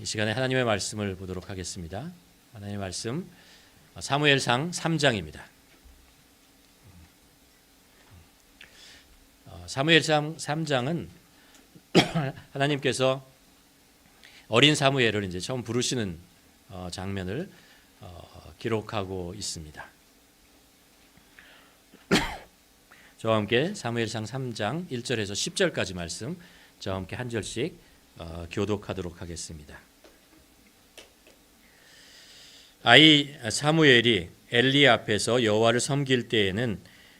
이 시간에 하나님의 말씀을 보도록 하겠습니다. 하나님의 말씀 사무엘상 3장입니다. 사무엘상 3장은 하나님께서 어린 사무엘을 이제 처음 부르시는 장면을 기록하고 있습니다. 저와 함께 사무엘상 3장 1절에서 10절까지 말씀 저와 함께 한 절씩 교독하도록 하겠습니다. 아이 사무엘이 엘리 앞에서 여호와를 섬길 때에는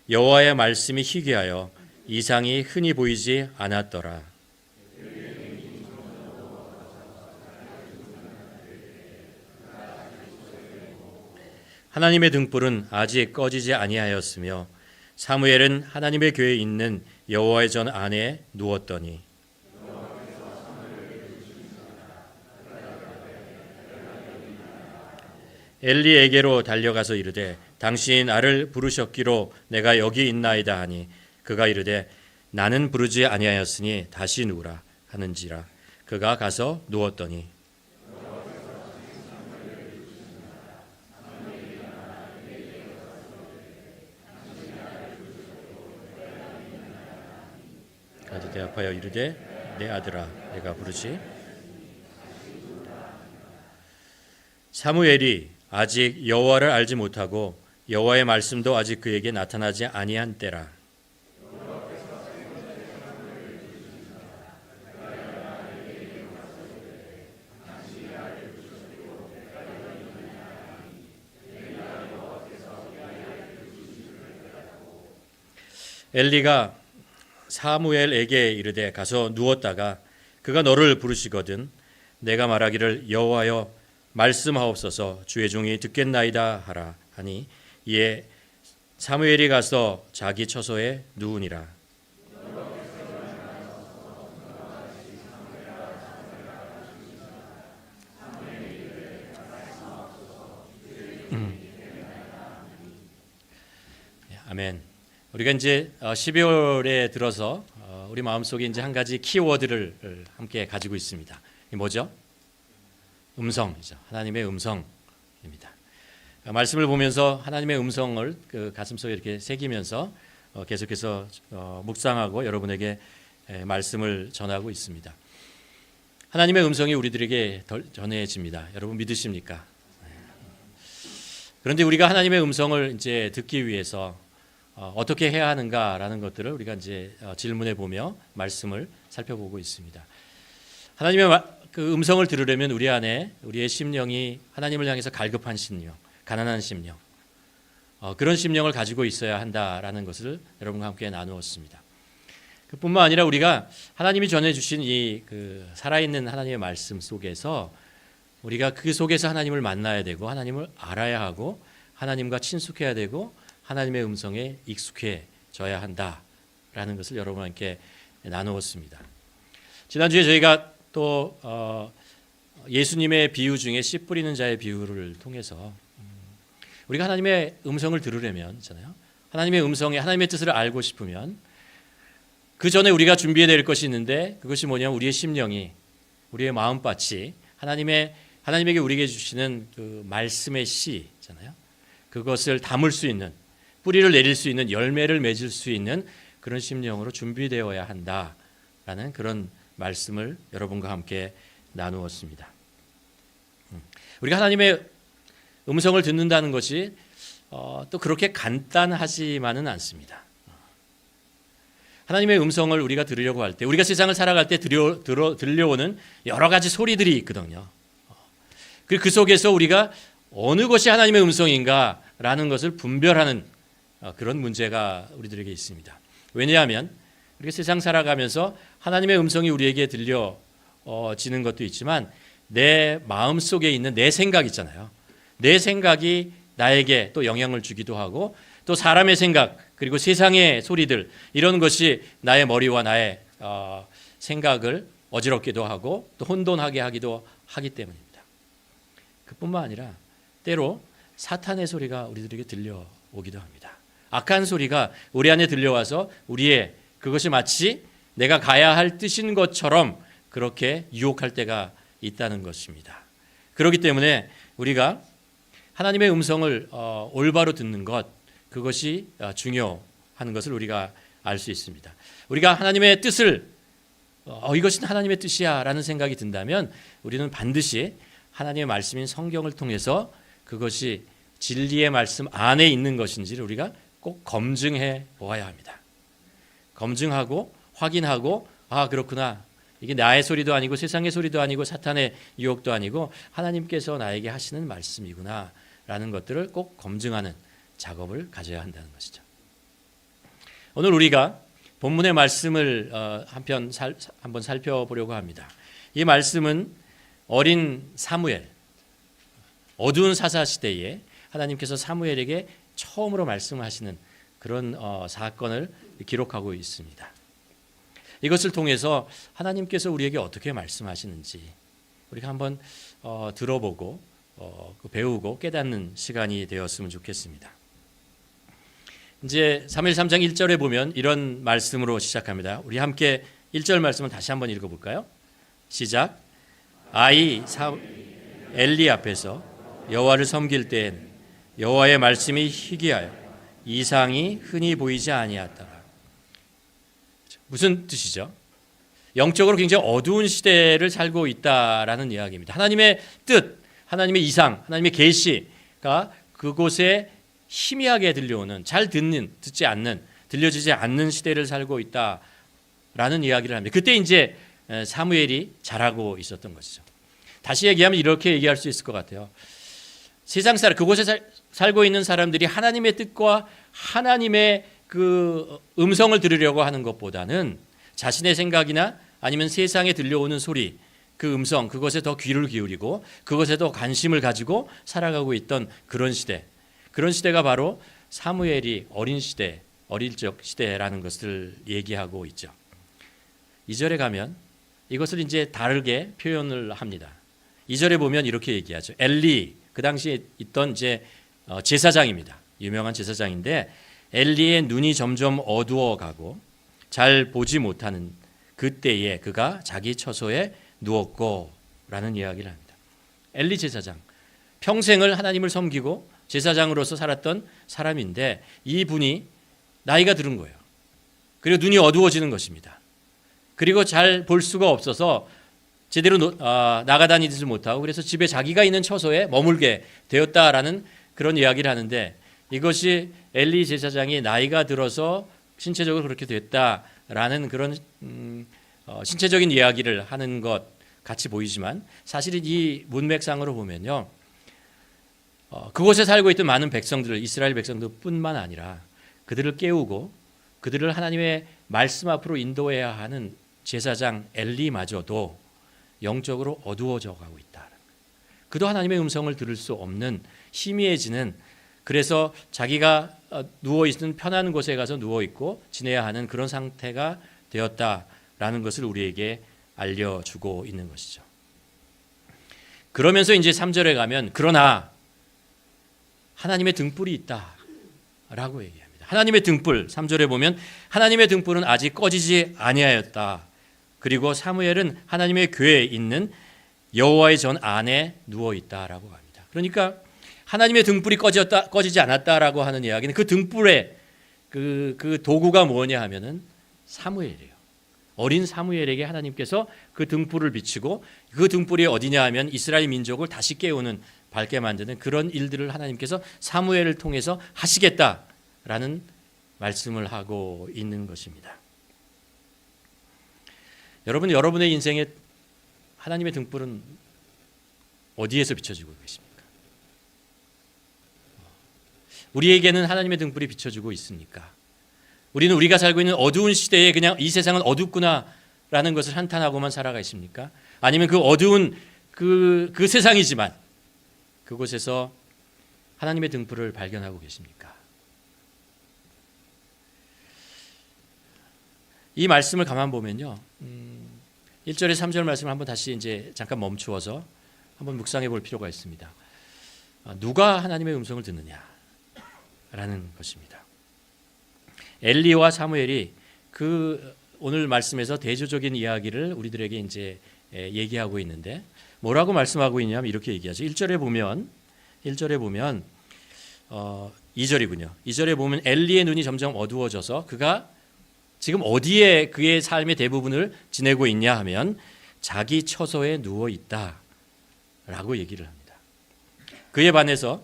여호와의 말씀이 희귀하여 이상이 흔히 보이지 않았더라. 하나님의 등불은 아직 꺼지지 아니하였으며 사무엘은 하나님의 궤에 있는 여호와의 전 안에 누웠더니 엘리에게로 달려가서 이르되 당신이 나를 부르셨기로 내가 여기 있나이다 하니 그가 이르되 나는 부르지 아니하였으니 다시 누우라 하는지라. 그가 가서 누웠더니 가서 대답하여 이르되 내 아들아 내가 부르지. 사무엘이 아직 여호와를 알지 못하고 여호와의 말씀도 아직 그에게 나타나지 아니한 때라. 엘리가 사무엘에게 이르되 가서 누웠다가 그가 너를 부르시거든 내가 말하기를 여호와여 말씀하옵소서 주의 종이 듣겠나이다 하라 하니 이에 사무엘이 가서 자기 처소에 누우니라. 아멘. 우리가 이제 12월에 들어서 우리 마음속에 이제 한 가지 키워드를 함께 가지고 있습니다. 이게 뭐죠? 음성이죠. 하나님의 음성입니다. 말씀을 보면서 하나님의 음성을 그 가슴속에 이렇게 새기면서 계속해서 묵상하고 여러분에게 말씀을 전하고 있습니다. 하나님의 음성이 우리들에게 전해집니다. 여러분 믿으십니까? 그런데 우리가 하나님의 음성을 이제 듣기 위해서 어떻게 해야 하는가라는 것들을 우리가 이제 질문해 보며 말씀을 살펴보고 있습니다. 하나님의 그 음성을 들으려면 우리 안에 우리의 심령이 하나님을 향해서 갈급한 심령, 가난한 심령, 그런 심령을 가지고 있어야 한다라는 것을 여러분과 함께 나누었습니다. 그뿐만 아니라 우리가 하나님이 전해주신 이 그 살아있는 하나님의 말씀 속에서 우리가 그 속에서 하나님을 만나야 되고 하나님을 알아야 하고 하나님과 친숙해야 되고 하나님의 음성에 익숙해져야 한다라는 것을 여러분과 함께 나누었습니다. 지난주에 저희가 또 예수님의 비유 중에 씨 뿌리는 자의 비유를 통해서 우리가 하나님의 음성을 들으려면 있잖아요. 하나님의 음성에 하나님의 뜻을 알고 싶으면 그 전에 우리가 준비해야 될 것이 있는데 그것이 뭐냐면 우리의 심령이 우리의 마음밭이 하나님에게 우리에게 주시는 그 말씀의 씨 있잖아요. 그것을 담을 수 있는 뿌리를 내릴 수 있는 열매를 맺을 수 있는 그런 심령으로 준비되어야 한다라는 그런 말씀을 여러분과 함께 나누었습니다. 우리가 하나님의 음성을 듣는다는 것이 또 그렇게 간단하지만은 않습니다. 하나님의 음성을 우리가 들으려고 할 때 우리가 세상을 살아갈 때 들려오는 여러 가지 소리들이 있거든요. 그리고 그 속에서 우리가 어느 것이 하나님의 음성인가라는 것을 분별하는 그런 문제가 우리들에게 있습니다. 왜냐하면 우리가 세상 살아가면서 하나님의 음성이 우리에게 들려지는 것도 있지만 내 마음속에 있는 내 생각 있잖아요. 내 생각이 나에게 또 영향을 주기도 하고 또 사람의 생각 그리고 세상의 소리들 이런 것이 나의 머리와 나의 생각을 어지럽기도 하고 또 혼돈하게 하기도 하기 때문입니다. 그뿐만 아니라 때로 사탄의 소리가 우리들에게 들려오기도 합니다. 악한 소리가 우리 안에 들려와서 우리의 그것이 마치 내가 가야 할 뜻인 것처럼 그렇게 유혹할 때가 있다는 것입니다. 그렇기 때문에 우리가 하나님의 음성을 올바로 듣는 것, 그것이 중요한 것을 우리가 알 수 있습니다. 우리가 하나님의 뜻을 이것은 하나님의 뜻이야 라는 생각이 든다면 우리는 반드시 하나님의 말씀인 성경을 통해서 그것이 진리의 말씀 안에 있는 것인지를 우리가 꼭 검증해 보아야 합니다. 검증하고 확인하고 그렇구나. 이게 나의 소리도 아니고 세상의 소리도 아니고 사탄의 유혹도 아니고 하나님께서 나에게 하시는 말씀이구나 라는 것들을 꼭 검증하는 작업을 가져야 한다는 것이죠. 오늘 우리가 본문의 말씀을 한번 살펴보려고 합니다. 이 말씀은 어린 사무엘, 어두운 사사시대에 하나님께서 사무엘에게 처음으로 말씀하시는 그런 사건을 기록하고 있습니다. 이것을 통해서 하나님께서 우리에게 어떻게 말씀하시는지 우리가 한번 들어보고 배우고 깨닫는 시간이 되었으면 좋겠습니다. 이제 사무엘 3장 1절에 보면 이런 말씀으로 시작합니다. 우리 함께 1절 말씀을 다시 한번 읽어볼까요? 시작. 엘리 앞에서 여호와를 섬길 때에는 여호와의 말씀이 희귀하여 이상이 흔히 보이지 아니하더라. 무슨 뜻이죠? 영적으로 굉장히 어두운 시대를 살고 있다라는 이야기입니다. 하나님의 뜻, 하나님의 이상, 하나님의 계시가 그곳에 희미하게 들려오는, 잘 듣지 않는, 들려지지 않는 시대를 살고 있다라는 이야기를 합니다. 그때 이제 사무엘이 자라고 있었던 것이죠. 다시 얘기하면 이렇게 얘기할 수 있을 것 같아요. 세상 사람, 그곳에 살고 있는 사람들이 하나님의 뜻과 하나님의 그 음성을 들으려고 하는 것보다는 자신의 생각이나 아니면 세상에 들려오는 소리, 그 음성, 그것에 더 귀를 기울이고 그것에 더 관심을 가지고 살아가고 있던 그런 시대, 그런 시대가 바로 사무엘이 어린 시대, 어릴 적 시대라는 것을 얘기하고 있죠. 2절에 가면 이것을 이제 다르게 표현을 합니다. 2절에 보면 이렇게 얘기하죠. 엘리, 그 당시에 있던 이제 제사장입니다. 유명한 제사장인데 엘리의 눈이 점점 어두워가고 잘 보지 못하는 그때에 그가 자기 처소에 누웠고 라는 이야기를 합니다. 엘리 제사장, 평생을 하나님을 섬기고 제사장으로서 살았던 사람인데 이분이 나이가 들은 거예요. 그리고 눈이 어두워지는 것입니다. 그리고 잘 볼 수가 없어서 제대로 나가다니지 못하고 그래서 집에 자기가 있는 처소에 머물게 되었다라는 그런 이야기를 하는데 이것이 엘리 제사장이 나이가 들어서 신체적으로 그렇게 됐다라는 그런 신체적인 이야기를 하는 것 같이 보이지만 사실은 이 문맥상으로 보면요. 그곳에 살고 있던 많은 백성들, 이스라엘 백성들뿐만 아니라 그들을 깨우고 그들을 하나님의 말씀 앞으로 인도해야 하는 제사장 엘리마저도 영적으로 어두워져 가고 있다. 그도 하나님의 음성을 들을 수 없는 희미해지는, 그래서 자기가 누워있는 편한 곳에 가서 누워있고 지내야 하는 그런 상태가 되었다라는 것을 우리에게 알려주고 있는 것이죠. 그러면서 이제 3절에 가면 그러나 하나님의 등불이 있다라고 얘기합니다. 하나님의 등불, 3절에 보면 하나님의 등불은 아직 꺼지지 아니하였다. 그리고 사무엘은 하나님의 궤에 있는 여호와의 전 안에 누워 있다라고 합니다. 그러니까 하나님의 등불이 꺼지지 않았다라고 하는 이야기는 그 등불의 그 도구가 뭐냐 하면은 사무엘이에요. 어린 사무엘에게 하나님께서 그 등불을 비치고 그 등불이 어디냐 하면 이스라엘 민족을 다시 깨우는, 밝게 만드는 그런 일들을 하나님께서 사무엘을 통해서 하시겠다라는 말씀을 하고 있는 것입니다. 여러분, 여러분의 인생에 하나님의 등불은 어디에서 비춰지고 계십니까? 우리에게는 하나님의 등불이 비춰지고 있습니까? 우리는 우리가 살고 있는 어두운 시대에 그냥 이 세상은 어둡구나라는 것을 한탄하고만 살아가 있습니까? 아니면 그 어두운 그 세상이지만 그곳에서 하나님의 등불을 발견하고 계십니까? 이 말씀을 가만 보면요. 1절에 3절 말씀을 한번 다시 이제 잠깐 멈추어서 한번 묵상해 볼 필요가 있습니다. 누가 하나님의 음성을 듣느냐라는 것입니다. 엘리와 사무엘이 그 오늘 말씀에서 대조적인 이야기를 우리들에게 이제 얘기하고 있는데 뭐라고 말씀하고 있냐면 이렇게 얘기하죠. 1절에 보면 2절이군요. 2절에 보면 엘리의 눈이 점점 어두워져서 그가 지금 어디에 그의 삶의 대부분을 지내고 있냐 하면 자기 처소에 누워 있다라고 얘기를 합니다. 그에 반해서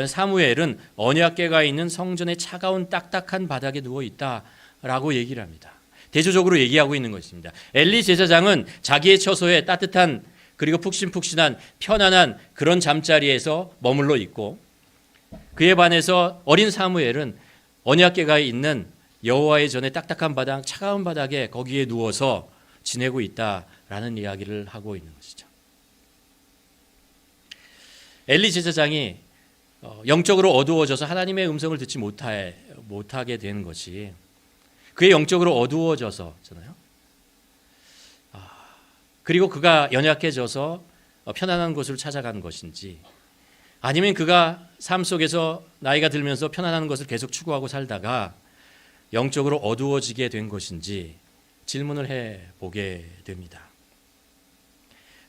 사무엘은 언약궤가 있는 성전의 차가운 딱딱한 바닥에 누워 있다라고 얘기를 합니다. 대조적으로 얘기하고 있는 것입니다. 엘리 제사장은 자기의 처소에 따뜻한 그리고 푹신푹신한 편안한 그런 잠자리에서 머물러 있고 그에 반해서 어린 사무엘은 언약궤가 있는 여호와의 전에 딱딱한 바닥, 차가운 바닥에 거기에 누워서 지내고 있다라는 이야기를 하고 있는 것이죠. 엘리 제사장이 영적으로 어두워져서 하나님의 음성을 듣지 못하게 된 것이 그의 영적으로 어두워져서잖아요. 그리고 그가 연약해져서 편안한 곳을 찾아간 것인지 아니면 그가 삶 속에서 나이가 들면서 편안한 것을 계속 추구하고 살다가 영적으로 어두워지게 된 것인지 질문을 해보게 됩니다.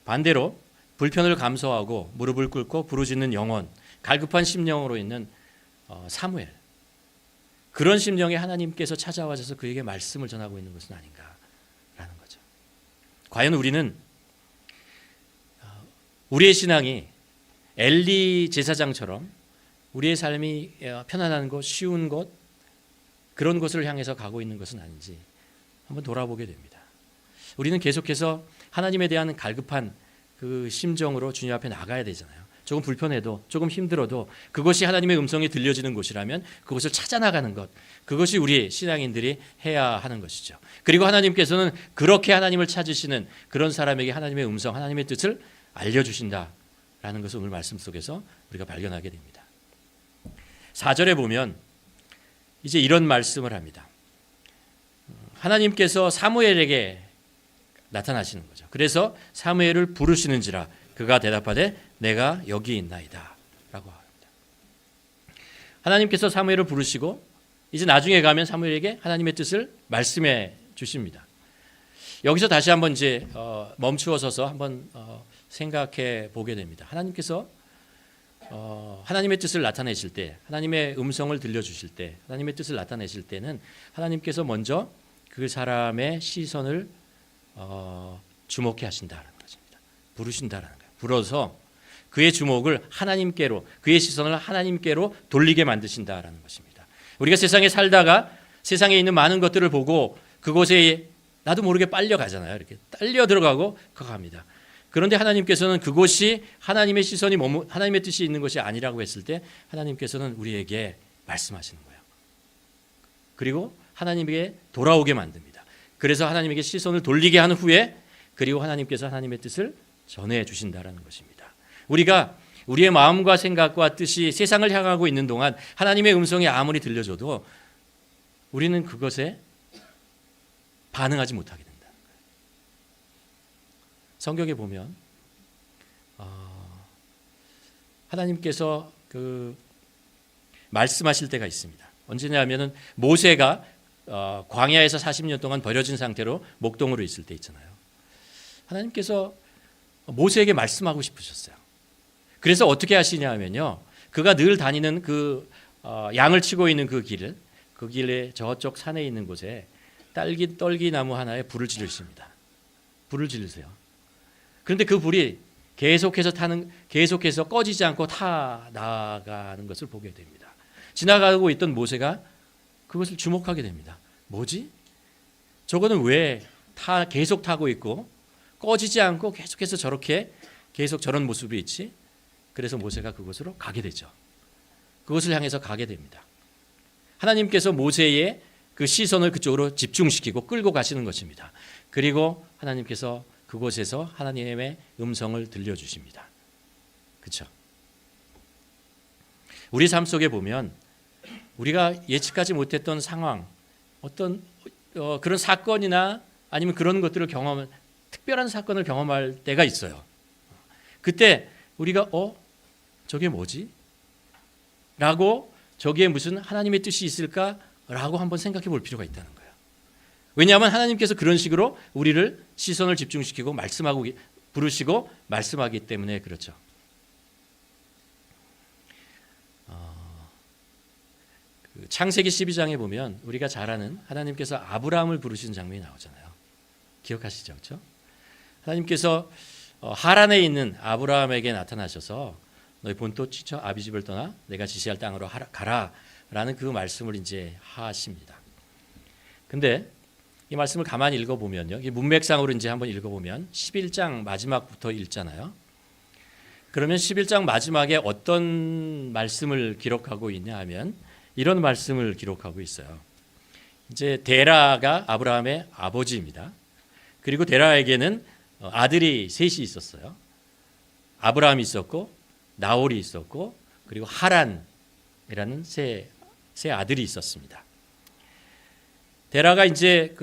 반대로 불편을 감수하고 무릎을 꿇고 부르짖는 영혼, 갈급한 심령으로 있는 사무엘, 그런 심령에 하나님께서 찾아와셔서 그에게 말씀을 전하고 있는 것은 아닌가라는 거죠. 과연 우리는 우리의 신앙이 엘리 제사장처럼 우리의 삶이 편안한 곳, 쉬운 곳, 그런 곳을 향해서 가고 있는 것은 아닌지 한번 돌아보게 됩니다. 우리는 계속해서 하나님에 대한 갈급한 그 심정으로 주님 앞에 나가야 되잖아요. 조금 불편해도 조금 힘들어도 그것이 하나님의 음성이 들려지는 곳이라면 그것을 찾아 나가는 것, 그것이 우리 신앙인들이 해야 하는 것이죠. 그리고 하나님께서는 그렇게 하나님을 찾으시는 그런 사람에게 하나님의 음성, 하나님의 뜻을 알려주신다라는 것을 오늘 말씀 속에서 우리가 발견하게 됩니다. 4절에 보면 이제 이런 말씀을 합니다. 하나님께서 사무엘에게 나타나시는 거죠. 그래서 사무엘을 부르시는지라 그가 대답하되 내가 여기 있나이다 라고 합니다. 하나님께서 사무엘을 부르시고 이제 나중에 가면 사무엘에게 하나님의 뜻을 말씀해 주십니다. 여기서 다시 한번 이제 멈추어 서서 한번 생각해 보게 됩니다. 하나님께서 하나님의 뜻을 나타내실 때, 하나님의 음성을 들려주실 때, 하나님의 뜻을 나타내실 때는 하나님께서 먼저 그 사람의 시선을 주목해 하신다는 것입니다. 부르신다는 거예요. 불어서 그의 주목을 하나님께로, 그의 시선을 하나님께로 돌리게 만드신다라는 것입니다. 우리가 세상에 살다가 세상에 있는 많은 것들을 보고 그곳에 나도 모르게 빨려 가잖아요. 이렇게 딸려 들어가고 갑니다. 그런데 하나님께서는 그곳이 하나님의 시선이 하나님의 뜻이 있는 것이 아니라고 했을 때 하나님께서는 우리에게 말씀하시는 거예요. 그리고 하나님에게 돌아오게 만듭니다. 그래서 하나님에게 시선을 돌리게 한 후에 그리고 하나님께서 하나님의 뜻을 전해 주신다라는 것입니다. 우리가 우리의 마음과 생각과 뜻이 세상을 향하고 있는 동안 하나님의 음성이 아무리 들려줘도 우리는 그것에 반응하지 못하게 된다는 거예요. 성경에 보면 하나님께서 그 말씀하실 때가 있습니다. 언제냐면은 모세가 광야에서 40년 동안 버려진 상태로 목동으로 있을 때 있잖아요. 하나님께서 모세에게 말씀하고 싶으셨어요. 그래서 어떻게 하시냐면요, 그가 늘 다니는 그 양을 치고 있는 그 길에 저쪽 산에 있는 곳에 떨기나무 하나에 불을 지르십니다. 불을 지르세요. 그런데 그 불이 계속해서 꺼지지 않고 타 나가는 것을 보게 됩니다. 지나가고 있던 모세가 그것을 주목하게 됩니다. 뭐지? 저거는 왜 계속 타고 있고 꺼지지 않고 계속해서 저렇게 계속 저런 모습이 있지? 그래서 모세가 그곳으로 가게 되죠. 그것을 향해서 가게 됩니다. 하나님께서 모세의 그 시선을 그쪽으로 집중시키고 끌고 가시는 것입니다. 그리고 하나님께서 그곳에서 하나님의 음성을 들려주십니다. 그렇죠? 우리 삶 속에 보면 우리가 예측하지 못했던 상황, 어떤 그런 사건이나 아니면 그런 것들을 특별한 사건을 경험할 때가 있어요. 그때 우리가 저게 뭐지? 라고 저기에 무슨 하나님의 뜻이 있을까? 라고 한번 생각해 볼 필요가 있다는 거예요. 왜냐하면 하나님께서 그런 식으로 우리를 시선을 집중시키고 말씀하고 부르시고 말씀하기 때문에 그렇죠. 창세기 12장에 보면 우리가 잘 아는 하나님께서 아브라함을 부르시는 장면이 나오잖아요. 기억하시죠? 그렇죠? 하나님께서 하란에 있는 아브라함에게 나타나셔서 너희 본토 지쳐 아비 집을 떠나 내가 지시할 땅으로 가라라는 그 말씀을 이제 하십니다. 근데 이 말씀을 가만히 읽어보면요, 이 문맥상으로 이제 한번 읽어보면 11장 마지막부터 읽잖아요. 그러면 11장 마지막에 어떤 말씀을 기록하고 있냐 하면 이런 말씀을 기록하고 있어요. 이제 데라가 아브라함의 아버지입니다. 그리고 데라에게는 아들이 셋이 있었어요. 아브라함이 있었고 나홀이 있었고 그리고 하란이라는 세 아들이 있었습니다. 데라가 이제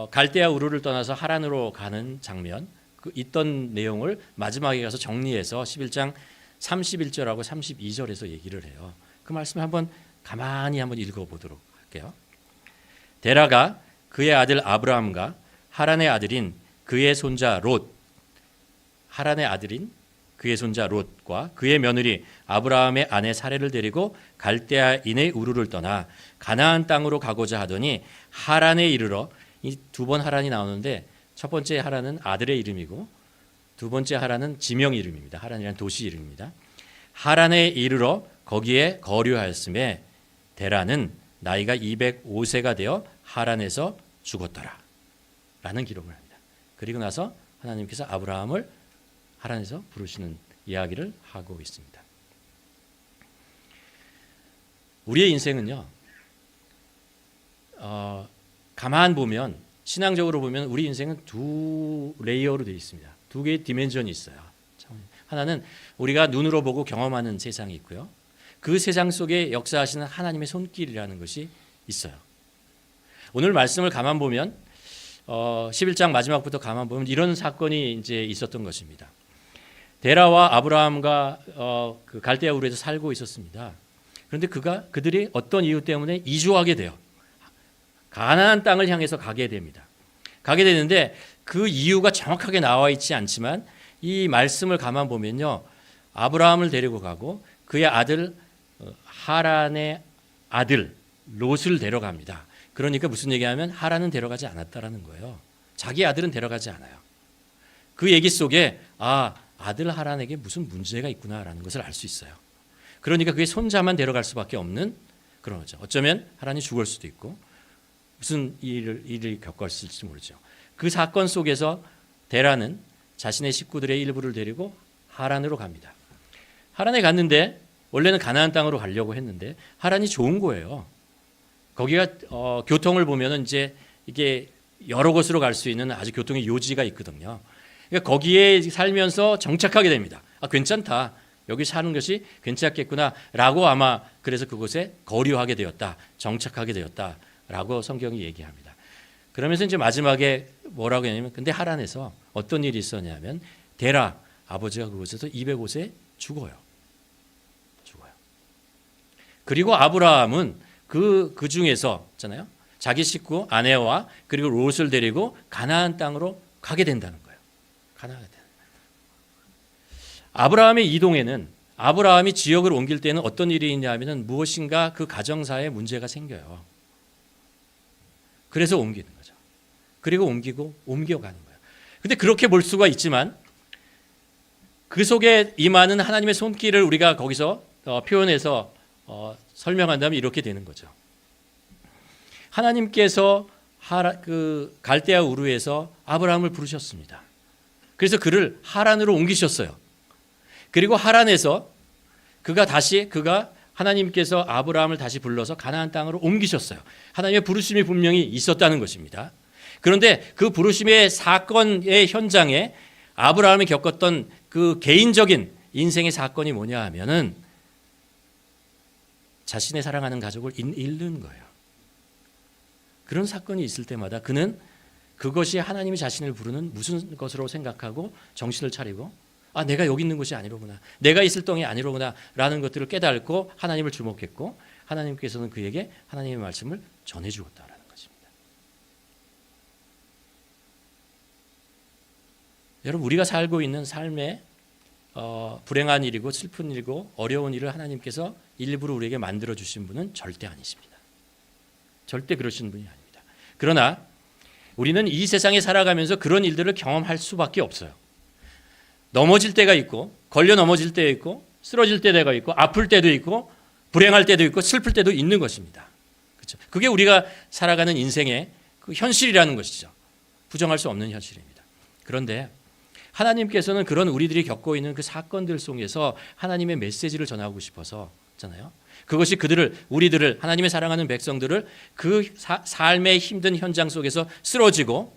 갈대아 우르를 떠나서 하란으로 가는 장면, 있던 내용을 마지막에 가서 정리해서 11장 31절하고 32절에서 얘기를 해요. 그 말씀을 한번 가만히 한번 읽어보도록 할게요. 데라가 그의 아들 아브라함과 하란의 아들인 그의 손자 롯과 그의 며느리 아브라함의 아내 사레를 데리고 갈대아인의 우르를 떠나 가나안 땅으로 가고자 하더니 하란에 이르러, 이 두 번 하란이 나오는데 첫 번째 하란은 아들의 이름이고 두 번째 하란은 지명 이름입니다. 하란이라는 도시 이름입니다. 하란에 이르러 거기에 거류하였음에 데라는 나이가 205세가 되어 하란에서 죽었더라 라는 기록을 합니다. 그리고 나서 하나님께서 아브라함을 하란에서 부르시는 이야기를 하고 있습니다. 우리의 인생은요, 가만 보면, 신앙적으로 보면 우리 인생은 두 레이어로 되어 있습니다. 두 개의 디멘전이 있어요. 하나는 우리가 눈으로 보고 경험하는 세상이 있고요. 그 세상 속에 역사하시는 하나님의 손길이라는 것이 있어요. 오늘 말씀을 가만 보면 11장 마지막부터 가만 보면 이런 사건이 이제 있었던 것입니다. 데라와 아브라함과 그 갈대아 우르에서 살고 있었습니다. 그런데 그들이 어떤 이유 때문에 이주하게 돼요. 가나안 땅을 향해서 가게 됩니다. 가게 되는데 그 이유가 정확하게 나와 있지 않지만 이 말씀을 가만 보면요, 아브라함을 데리고 가고 그의 아들 하란의 아들 롯을 데려갑니다. 그러니까 무슨 얘기하면 하란은 데려가지 않았다라는 거예요. 자기 아들은 데려가지 않아요. 그 얘기 속에 아들 하란에게 무슨 문제가 있구나라는 것을 알 수 있어요. 그러니까 그의 손자만 데려갈 수밖에 없는 그런 거죠. 어쩌면 하란이 죽을 수도 있고 무슨 일을 겪었을지 모르죠. 그 사건 속에서 데라는 자신의 식구들의 일부를 데리고 하란으로 갑니다. 하란에 갔는데 원래는 가나안 땅으로 가려고 했는데 하란이 좋은 거예요. 거기가 교통을 보면은 이제 이게 여러 곳으로 갈 수 있는 아주 교통의 요지가 있거든요. 그러니까 거기에 살면서 정착하게 됩니다. 괜찮다. 여기 사는 것이 괜찮겠구나라고 아마 그래서 그곳에 거류하게 되었다. 정착하게 되었다라고 성경이 얘기합니다. 그러면서 이제 마지막에 뭐라고 했냐면 근데 하란에서 어떤 일이 있었냐면 데라 아버지가 그곳에서 205세에 죽어요. 그리고 아브라함은 그 중에서 있잖아요. 자기 식구 아내와 그리고 롯을 데리고 가나안 땅으로 가게 된다는 거예요. 아브라함의 이동에는 아브라함이 지역을 옮길 때는 어떤 일이 있냐면 무엇인가 그 가정사에 문제가 생겨요. 그래서 옮기는 거죠. 그리고 옮겨가는 거예요. 근데 그렇게 볼 수가 있지만 그 속에 임하는 하나님의 손길을 우리가 거기서 표현해서 설명한다면 이렇게 되는 거죠. 하나님께서 그 갈대아 우르에서 아브라함을 부르셨습니다. 그래서 그를 하란으로 옮기셨어요. 그리고 하란에서 그가 하나님께서 아브라함을 다시 불러서 가나안 땅으로 옮기셨어요. 하나님의 부르심이 분명히 있었다는 것입니다. 그런데 그 부르심의 사건의 현장에 아브라함이 겪었던 그 개인적인 인생의 사건이 뭐냐 하면은 자신의 사랑하는 가족을 잃는 거예요. 그런 사건이 있을 때마다 그는 그것이 하나님이 자신을 부르는 무슨 것으로 생각하고 정신을 차리고 내가 여기 있는 곳이 아니로구나. 내가 있을 땅이 아니로구나 라는 것들을 깨닫고 하나님을 주목했고 하나님께서는 그에게 하나님의 말씀을 전해 주었다라는 것입니다. 여러분 우리가 살고 있는 삶에 불행한 일이고 슬픈 일이고 어려운 일을 하나님께서 일부러 우리에게 만들어 주신 분은 절대 아니십니다. 절대 그러신 분이 아닙니다. 그러나 우리는 이 세상에 살아가면서 그런 일들을 경험할 수밖에 없어요. 넘어질 때가 있고 걸려 넘어질 때가 있고 쓰러질 때가 있고 아플 때도 있고 불행할 때도 있고 슬플 때도 있는 것입니다. 그렇죠? 그게 우리가 살아가는 인생의 그 현실이라는 것이죠. 부정할 수 없는 현실입니다. 그런데 하나님께서는 그런 우리들이 겪고 있는 그 사건들 속에서 하나님의 메시지를 전하고 싶어서잖아요. 그것이 우리들을 하나님의 사랑하는 백성들을 그 삶의 힘든 현장 속에서 쓰러지고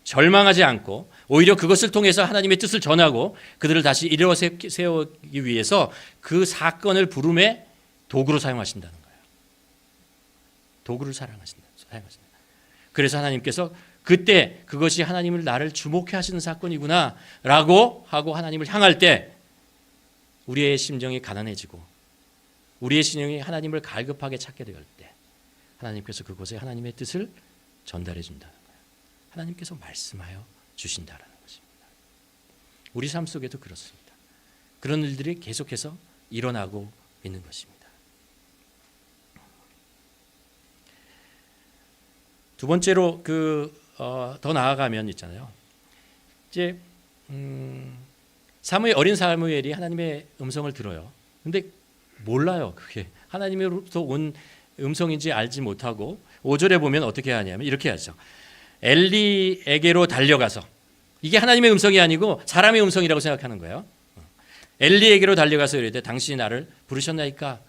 절망하지 않고 오히려 그것을 통해서 하나님의 뜻을 전하고 그들을 다시 일어 세우기 위해서 그 사건을 부름의 도구로 사용하신다는 거예요. 도구를 사용하신다. 그래서 하나님께서 그때 그것이 하나님을 나를 주목해 하시는 사건이구나 라고 하고 하나님을 향할 때 우리의 심정이 가난해지고 우리의 심령이 하나님을 갈급하게 찾게 될 때 하나님께서 그곳에 하나님의 뜻을 전달해 준다는 거예요. 하나님께서 말씀하여 주신다라는 것입니다. 우리 삶 속에도 그렇습니다. 그런 일들이 계속해서 일어나고 있는 것입니다. 두 번째로 더 나아가면 있잖아요. 이제 어린 사무엘이 하나님의 음성을 들어요. 근데 몰라요. 그게 하나님으로부터 온 음성인지 알지 못하고 5절에 보면 어떻게 하냐면 이렇게 하죠. 엘리에게로 달려가서 이게 하나님의 음성이 아니고 사람의 음성이라고 생각하는 거예요. 엘리에게로 달려가서 이르되 당신이 나를 부르셨나이까?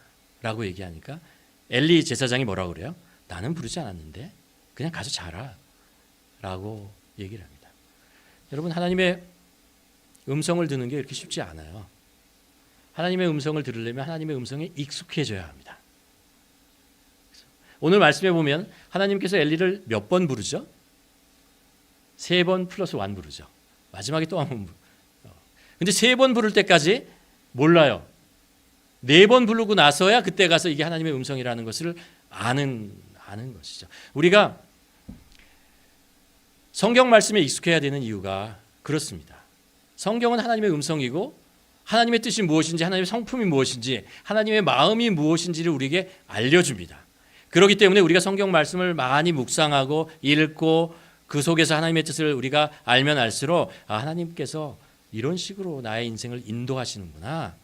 라고 얘기하니까 엘리 제사장이 뭐라고 그래요? 나는 부르지 않았는데 그냥 가서 자라 라고 얘기를 합니다. 여러분 하나님의 음성을 듣는 게 이렇게 쉽지 않아요. 하나님의 음성을 들으려면 하나님의 음성에 익숙해져야 합니다. 오늘 말씀해 보면 하나님께서 엘리를 몇 번 부르죠? 3번 플러스 1 부르죠. 마지막에 또 한 번 근데 3번 부를 때까지 몰라요. 4번 부르고 나서야 그때 가서 이게 하나님의 음성이라는 것을 아는 것이죠. 우리가 성경 말씀에 익숙해야 되는 이유가 그렇습니다. 성경은 하나님의 음성이고 하나님의 뜻이 무엇인지 하나님의 성품이 무엇인지 하나님의 마음이 무엇인지를 우리에게 알려줍니다. 그렇기 때문에 우리가 성경 말씀을 많이 묵상하고 읽고 그 속에서 하나님의 뜻을 우리가 알면 알수록 하나님께서 이런 식으로 나의 인생을 인도하시는구나.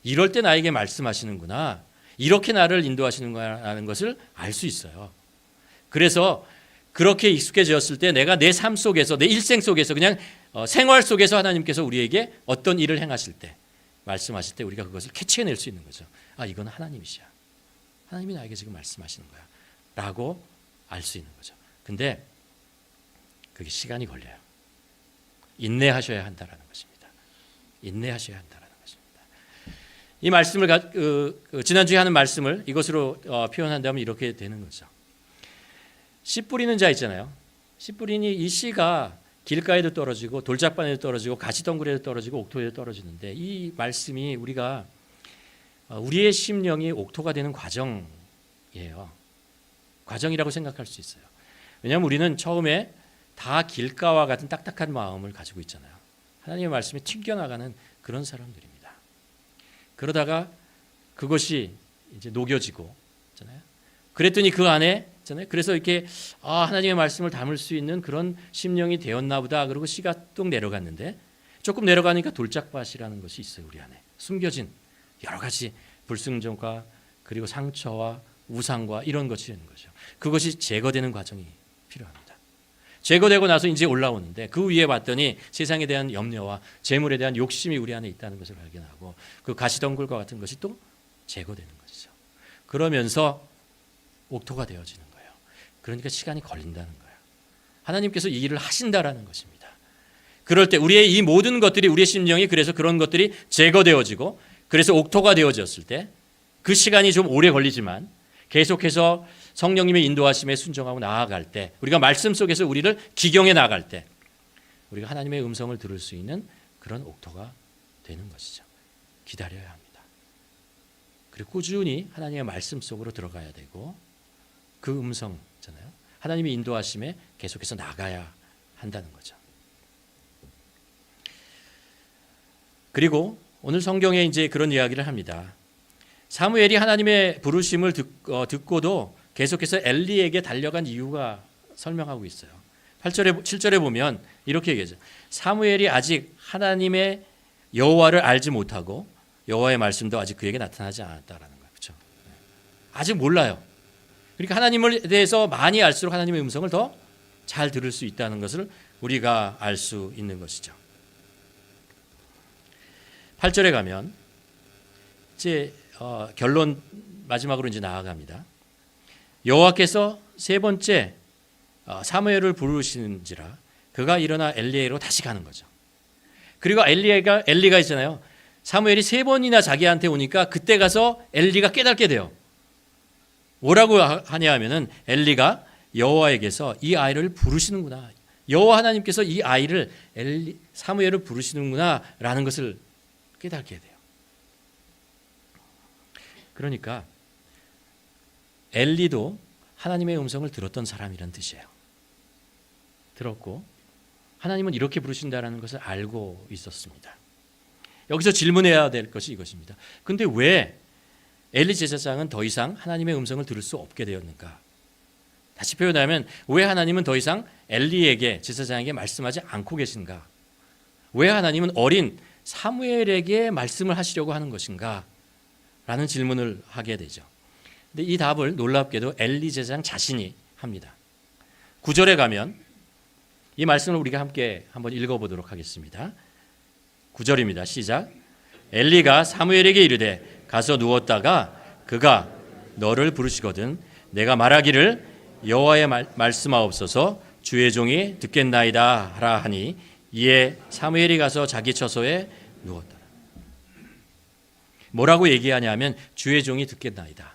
이럴 때 나에게 말씀하시는구나. 이렇게 나를 인도하시는구나라는 것을 알 수 있어요. 그래서 그렇게 익숙해졌을 때 내가 내 삶 속에서 내 일생 속에서 그냥 생활 속에서 하나님께서 우리에게 어떤 일을 행하실 때 말씀하실 때 우리가 그것을 캐치해낼 수 있는 거죠. 이건 하나님이시야. 하나님이 나에게 지금 말씀하시는 거야 라고 알 수 있는 거죠. 근데 그게 시간이 걸려요. 인내하셔야 한다라는 것입니다. 인내하셔야 한다라는 것입니다. 이 말씀을 지난주에 하는 말씀을 이것으로 표현한다면 이렇게 되는 거죠. 씨 뿌리는 자 있잖아요. 씨 뿌리니 이 씨가 길가에도 떨어지고 돌짝반에도 떨어지고 가시덩굴에도 떨어지고 옥토에도 떨어지는데 이 말씀이 우리가 우리의 심령이 옥토가 되는 과정이에요. 과정이라고 생각할 수 있어요. 왜냐하면 우리는 처음에 다 길가와 같은 딱딱한 마음을 가지고 있잖아요. 하나님의 말씀이 튕겨나가는 그런 사람들입니다. 그러다가 그것이 이제 녹여지고 있잖아요. 그랬더니 그 안에 있잖아요. 그래서 이렇게 하나님의 말씀을 담을 수 있는 그런 심령이 되었나 보다. 그리고 씨가 뚝 내려갔는데 조금 내려가니까 돌짝밭이라는 것이 있어요. 우리 안에 숨겨진 여러 가지 불순종과 그리고 상처와 우상과 이런 것이 있는 거죠. 그것이 제거되는 과정이 필요합니다. 제거되고 나서 이제 올라오는데 그 위에 봤더니 세상에 대한 염려와 재물에 대한 욕심이 우리 안에 있다는 것을 발견하고 그 가시덩굴과 같은 것이 또 제거되는 것이죠. 그러면서 옥토가 되어지는 거예요. 그러니까 시간이 걸린다는 거예요. 하나님께서 이 일을 하신다라는 것입니다. 그럴 때 우리의 이 모든 것들이 우리의 심령이 그래서 그런 것들이 제거되어지고 그래서 옥토가 되어졌을 때 그 시간이 좀 오래 걸리지만 계속해서 성령님의 인도하심에 순종하고 나아갈 때 우리가 말씀 속에서 우리를 기경해 나갈 때 우리가 하나님의 음성을 들을 수 있는 그런 옥토가 되는 것이죠. 기다려야 합니다. 그리고 꾸준히 하나님의 말씀 속으로 들어가야 되고 그 음성 있잖아요. 하나님의 인도하심에 계속해서 나가야 한다는 거죠. 그리고 오늘 성경에 이제 그런 이야기를 합니다. 사무엘이 하나님의 부르심을 듣고도 계속해서 엘리에게 달려간 이유가 설명하고 있어요. 8절에 7절에 보면 이렇게 얘기하죠. 사무엘이 아직 하나님의 여호와를 알지 못하고 여호와의 말씀도 아직 그에게 나타나지 않았다라는 거예요. 그렇죠? 아직 몰라요. 그러니까 하나님을 대해서 많이 알수록 하나님의 음성을 더 잘 들을 수 있다는 것을 우리가 알 수 있는 것이죠. 8절에 가면 이제 결론 마지막으로 이제 나아갑니다. 여호와께서 세 번째 사무엘을 부르시는지라 그가 일어나 엘리에로 다시 가는 거죠. 그리고 엘리가 있잖아요. 사무엘이 세 번이나 자기한테 오니까 그때 가서 엘리가 깨닫게 돼요. 뭐라고 하냐 하면은 엘리가 여호와에게서 이 아이를 부르시는구나. 여호와 하나님께서 이 아이를 사무엘을 부르시는구나라는 것을 깨닫게 돼요. 그러니까 엘리도 하나님의 음성을 들었던 사람이란 뜻이에요. 들었고 하나님은 이렇게 부르신다라는 것을 알고 있었습니다. 여기서 질문해야 될 것이 이것입니다. 근데 왜 엘리 제사장은 더 이상 하나님의 음성을 들을 수 없게 되었는가? 다시 표현하면 왜 하나님은 더 이상 엘리에게 제사장에게 말씀하지 않고 계신가? 왜 하나님은 어린 사무엘에게 말씀을 하시려고 하는 것인가? 라는 질문을 하게 되죠. 근데 이 답을 놀랍게도 엘리 제사장 자신이 합니다. 9절에 가면 이 말씀을 우리가 함께 한번 읽어보도록 하겠습니다. 9절입니다. 시작. 엘리가 사무엘에게 이르되 가서 누웠다가 그가 너를 부르시거든 내가 말하기를 여호와의 말씀하옵소서 주의 종이 듣겠나이다 하라 하니 이에 사무엘이 가서 자기 처소에 누웠더라. 뭐라고 얘기하냐면 주의 종이 듣겠나이다.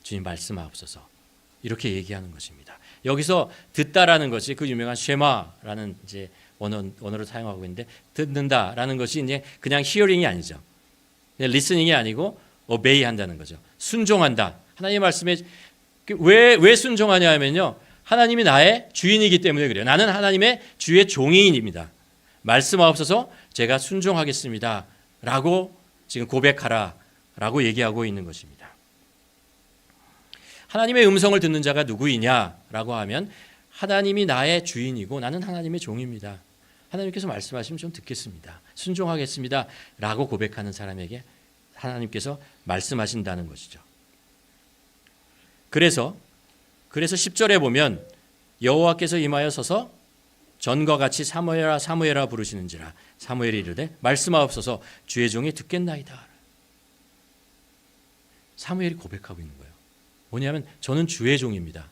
주님 말씀하옵소서. 이렇게 얘기하는 것입니다. 여기서 듣다라는 것이 그 유명한 쉐마라는 이제 언어를 사용하고 있는데 듣는다라는 것이 이제 그냥 히어링이 아니죠. 리스닝이 아니고 오베이 한다는 거죠. 순종한다. 하나님의 말씀에 왜 순종하냐 하면요. 하나님이 나의 주인이기 때문에 그래요. 나는 하나님의 주의 종인입니다. 말씀하옵소서 제가 순종하겠습니다. 라고 지금 고백하라 라고 얘기하고 있는 것입니다. 하나님의 음성을 듣는 자가 누구이냐라고 하면 하나님이 나의 주인이고 나는 하나님의 종입니다. 하나님께서 말씀하시면 좀 듣겠습니다. 순종하겠습니다. 라고 고백하는 사람에게 하나님께서 말씀하신다는 것이죠. 그래서 10절에 보면 여호와께서 임하여 서서 전과 같이 사무엘아 사무엘아 부르시는지라 사무엘이 이르되 말씀하옵소서 주의 종이 듣겠나이다. 사무엘이 고백하고 있는 거예요. 뭐냐면 저는 주의 종입니다.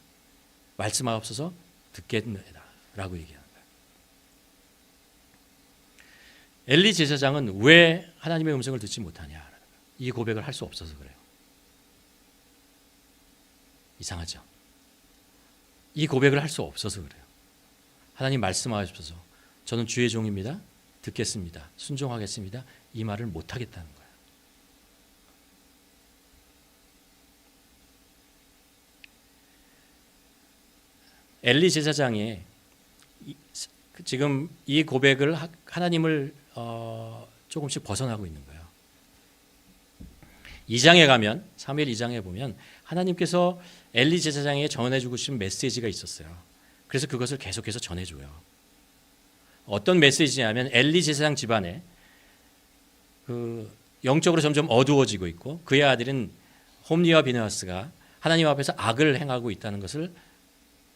말씀하옵소서 듣겠나이다 라고 얘기하는 거예요. 엘리 제사장은 왜 하나님의 음성을 듣지 못하냐 이 고백을 할 수 없어서 그래요. 이상하죠. 이 고백을 할 수 없어서 그래요. 하나님 말씀하옵소서 저는 주의 종입니다. 듣겠습니다. 순종하겠습니다. 이 말을 못하겠다는 거예요. 엘리 제사장이 지금 이 고백을 하나님을 조금씩 벗어나고 있는 거예요. 2장에 가면 사무엘 2장에 보면 하나님께서 엘리 제사장에게 전해주고 싶은 메시지가 있었어요. 그래서 그것을 계속해서 전해줘요. 어떤 메시지냐면 엘리 제사장 집안에 영적으로 점점 어두워지고 있고 그의 아들인 홈리와 비느하스가 하나님 앞에서 악을 행하고 있다는 것을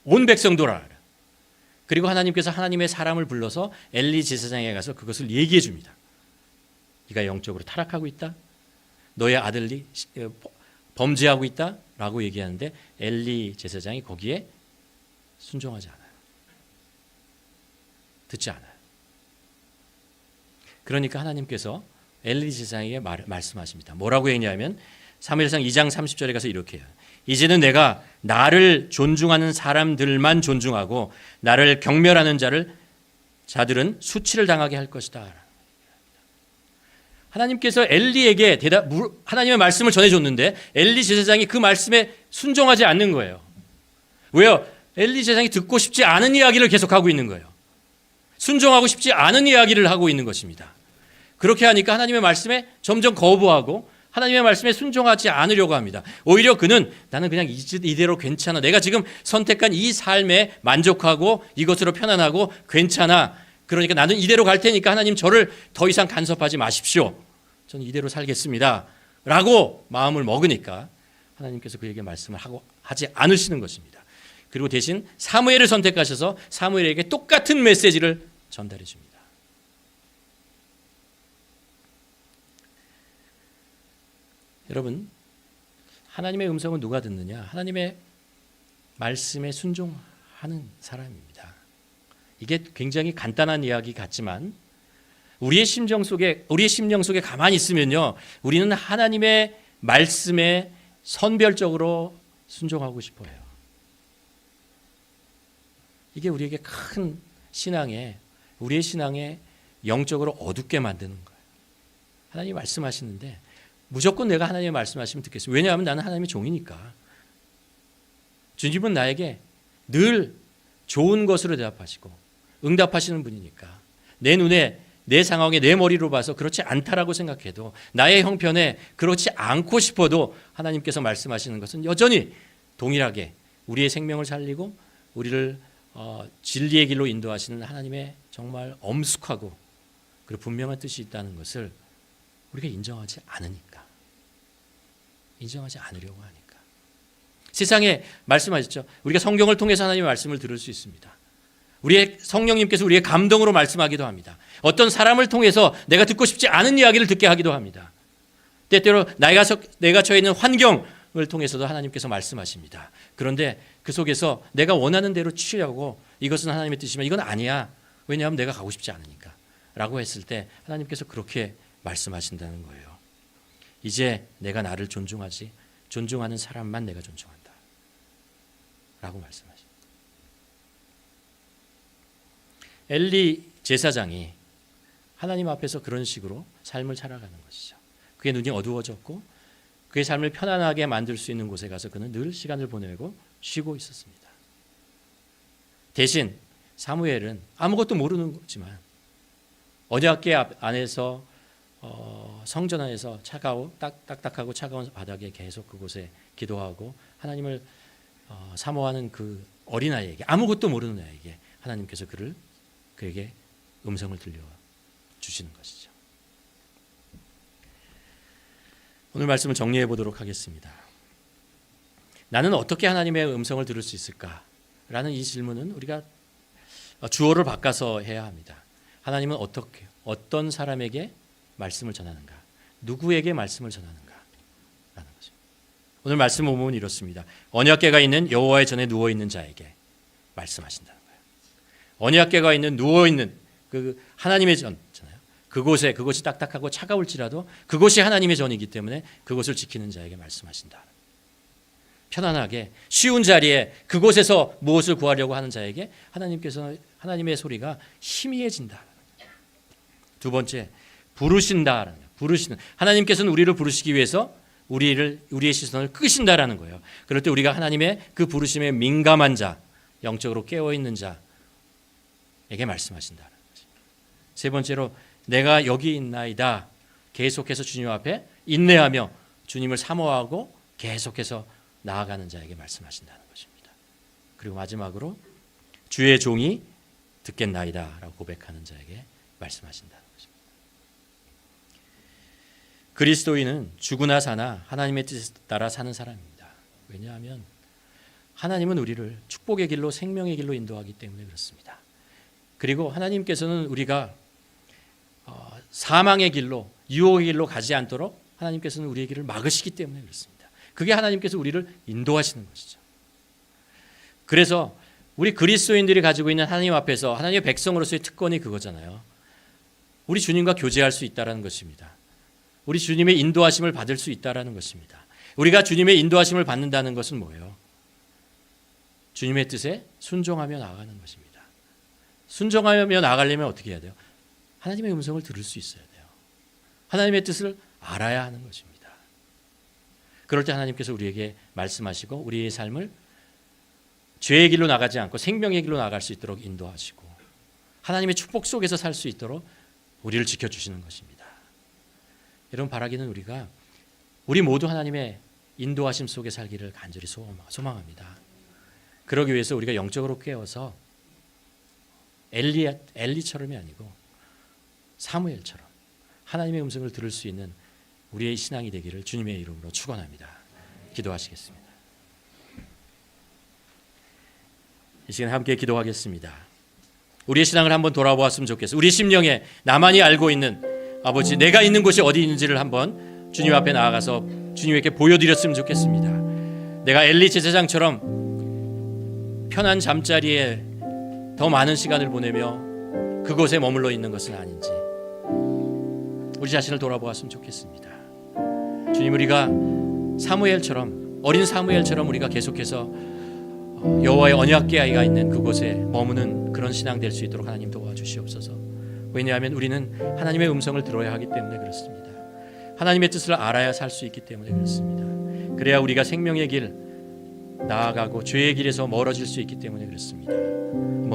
온 백성도 알아요. 그리고 하나님께서 하나님의 사람을 불러서 엘리 제사장에 가서 그것을 얘기해 줍니다. 네가 영적으로 타락하고 있다. 너의 아들이 범죄하고 있다라고 얘기하는데 엘리 제사장이 거기에 순종하지 않아요. 듣지 않아요. 그러니까 하나님께서 엘리 제사장에게 말씀하십니다. 뭐라고 했냐면 사무엘상 2장 30절에 가서 이렇게 해요. 이제는 내가 나를 존중하는 사람들만 존중하고 나를 경멸하는 자들은 수치를 당하게 할 것이다. 하나님께서 엘리에게 하나님의 말씀을 전해줬는데 엘리 제사장이 그 말씀에 순종하지 않는 거예요. 왜요? 엘리 제사장이 듣고 싶지 않은 이야기를 계속하고 있는 거예요. 순종하고 싶지 않은 이야기를 하고 있는 것입니다. 그렇게 하니까 하나님의 말씀에 점점 거부하고 하나님의 말씀에 순종하지 않으려고 합니다. 오히려 그는 나는 그냥 이대로 괜찮아. 내가 지금 선택한 이 삶에 만족하고 이것으로 편안하고 괜찮아. 그러니까 나는 이대로 갈 테니까 하나님 저를 더 이상 간섭하지 마십시오. 저는 이대로 살겠습니다. 라고 마음을 먹으니까 하나님께서 그에게 말씀을 하지 않으시는 것입니다. 그리고 대신 사무엘을 선택하셔서 사무엘에게 똑같은 메시지를 전달해 줍니다. 여러분, 하나님의 음성은 누가 듣느냐? 하나님의 말씀에 순종하는 사람입니다. 이게 굉장히 간단한 이야기 같지만 우리의 심령 속에 가만히 있으면요, 우리는 하나님의 말씀에 선별적으로 순종하고 싶어요. 이게 우리에게 큰 우리의 신앙에 영적으로 어둡게 만드는 거예요. 하나님이 말씀하시는데 무조건 내가 하나님의 말씀하시면 듣겠습니다. 왜냐하면 나는 하나님의 종이니까. 주님은 나에게 늘 좋은 것으로 대답하시고 응답하시는 분이니까 내 눈에 내 상황에 내 머리로 봐서 그렇지 않다라고 생각해도 나의 형편에 그렇지 않고 싶어도 하나님께서 말씀하시는 것은 여전히 동일하게 우리의 생명을 살리고 우리를 진리의 길로 인도하시는 하나님의 정말 엄숙하고 그리고 분명한 뜻이 있다는 것을 우리가 인정하지 않으려고 하니까. 세상에 말씀하셨죠. 우리가 성경을 통해서 하나님의 말씀을 들을 수 있습니다. 우리의 성령님께서 우리의 감동으로 말씀하기도 합니다. 어떤 사람을 통해서 내가 듣고 싶지 않은 이야기를 듣게 하기도 합니다. 때때로 내가 처해 있는 환경을 통해서도 하나님께서 말씀하십니다. 그런데 그 속에서 내가 원하는 대로 취하고 이것은 하나님의 뜻이지만 이건 아니야. 왜냐하면 내가 가고 싶지 않으니까. 라고 했을 때 하나님께서 그렇게 말씀하신다는 거예요. 이제 내가 나를 존중하는 사람만 내가 존중한다. 라고 말씀하십니다. 엘리 제사장이 하나님 앞에서 그런 식으로 삶을 살아가는 것이죠. 그의 눈이 어두워졌고 그의 삶을 편안하게 만들 수 있는 곳에 가서 그는 늘 시간을 보내고 쉬고 있었습니다. 대신 사무엘은 아무것도 모르는 거지만 언약궤 안에서 성전 안에서 딱딱하고 차가운 바닥에 계속 그곳에 기도하고 하나님을 사모하는 그 어린아이에게, 아무것도 모르는 아이에게 하나님께서 그에게 음성을 들려주시는 것이죠. 오늘 말씀을 정리해 보도록 하겠습니다. 나는 어떻게 하나님의 음성을 들을 수 있을까? 라는 이 질문은 우리가 주어를 바꿔서 해야 합니다. 하나님은 어떤 사람에게 말씀을 전하는가? 누구에게 말씀을 전하는가? 라는 것입니다. 오늘 말씀 보면 이렇습니다. 언약궤가 있는 여호와의 전에 누워있는 자에게 말씀하신다는 거예요. 언약궤가 있는 누워있는 그 하나님의 전잖아요. 그것이 딱딱하고 차가울지라도 그것이 하나님의 전이기 때문에 그것을 지키는 자에게 말씀하신다. 편안하게 쉬운 자리에 그곳에서 무엇을 구하려고 하는 자에게 하나님의 소리가 희미해진다. 두 번째, 부르신다라는 거예요. 부르시는 하나님께서는 우리를 부르시기 위해서 우리의 시선을 끄신다라는 거예요. 그럴 때 우리가 하나님의 그 부르심에 민감한 자, 영적으로 깨어 있는 자에게 말씀하신다는 거죠. 세 번째로 내가 여기 있나이다. 계속해서 주님 앞에 인내하며 주님을 사모하고 계속해서 나아가는 자에게 말씀하신다는 것입니다. 그리고 마지막으로 주의 종이 듣겠나이다라고 고백하는 자에게 말씀하신다는 것입니다. 그리스도인은 죽으나 사나 하나님의 뜻에 따라 사는 사람입니다. 왜냐하면 하나님은 우리를 축복의 길로 생명의 길로 인도하기 때문에 그렇습니다. 그리고 하나님께서는 우리가 사망의 길로 유혹의 길로 가지 않도록 하나님께서는 우리의 길을 막으시기 때문에 그렇습니다. 그게 하나님께서 우리를 인도하시는 것이죠. 그래서 우리 그리스도인들이 가지고 있는 하나님 앞에서 하나님의 백성으로서의 특권이 그거잖아요. 우리 주님과 교제할 수 있다는 것입니다. 우리 주님의 인도하심을 받을 수 있다는 것입니다. 우리가 주님의 인도하심을 받는다는 것은 뭐예요? 주님의 뜻에 순종하며 나아가는 것입니다. 순종하며 나아가려면 어떻게 해야 돼요? 하나님의 음성을 들을 수 있어야 돼요. 하나님의 뜻을 알아야 하는 것입니다. 그럴 때 하나님께서 우리에게 말씀하시고 우리의 삶을 죄의 길로 나가지 않고 생명의 길로 나갈 수 있도록 인도하시고 하나님의 축복 속에서 살 수 있도록 우리를 지켜주시는 것입니다. 여러분 바라기는 우리 모두 하나님의 인도하심 속에 살기를 간절히 소망합니다. 그러기 위해서 우리가 영적으로 깨어서 엘리처럼이 아니고 사무엘처럼 하나님의 음성을 들을 수 있는 우리의 신앙이 되기를 주님의 이름으로 축원합니다. 기도하시겠습니다. 이 시간에 함께 기도하겠습니다. 우리의 신앙을 한번 돌아보았으면 좋겠어요. 우리 심령에 나만이 알고 있는 아버지, 내가 있는 곳이 어디 있는지를 한번 주님 앞에 나아가서 주님에게 보여드렸으면 좋겠습니다. 내가 엘리 제사장처럼 편한 잠자리에 더 많은 시간을 보내며 그곳에 머물러 있는 것은 아닌지 우리 자신을 돌아보았으면 좋겠습니다. 주님, 우리가 사무엘처럼, 어린 사무엘처럼 우리가 계속해서 여호와의 언약궤가 있는 그곳에 머무는 그런 신앙 될 수 있도록 하나님 도와주시옵소서. 왜냐하면 우리는 하나님의 음성을 들어야 하기 때문에 그렇습니다. 하나님의 뜻을 알아야 살 수 있기 때문에 그렇습니다. 그래야 우리가 생명의 길 나아가고 죄의 길에서 멀어질 수 있기 때문에 그렇습니다.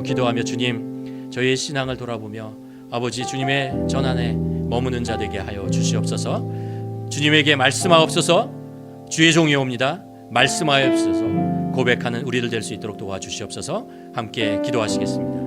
기도하며 주님, 저희의 신앙을 돌아보며 아버지, 주님의 전 안에 머무는 자 되게 하여 주시옵소서. 주님에게 말씀하옵소서. 주의 종이옵니다. 말씀하옵소서. 고백하는 우리들 될 수 있도록 도와주시옵소서. 함께 기도하시겠습니다.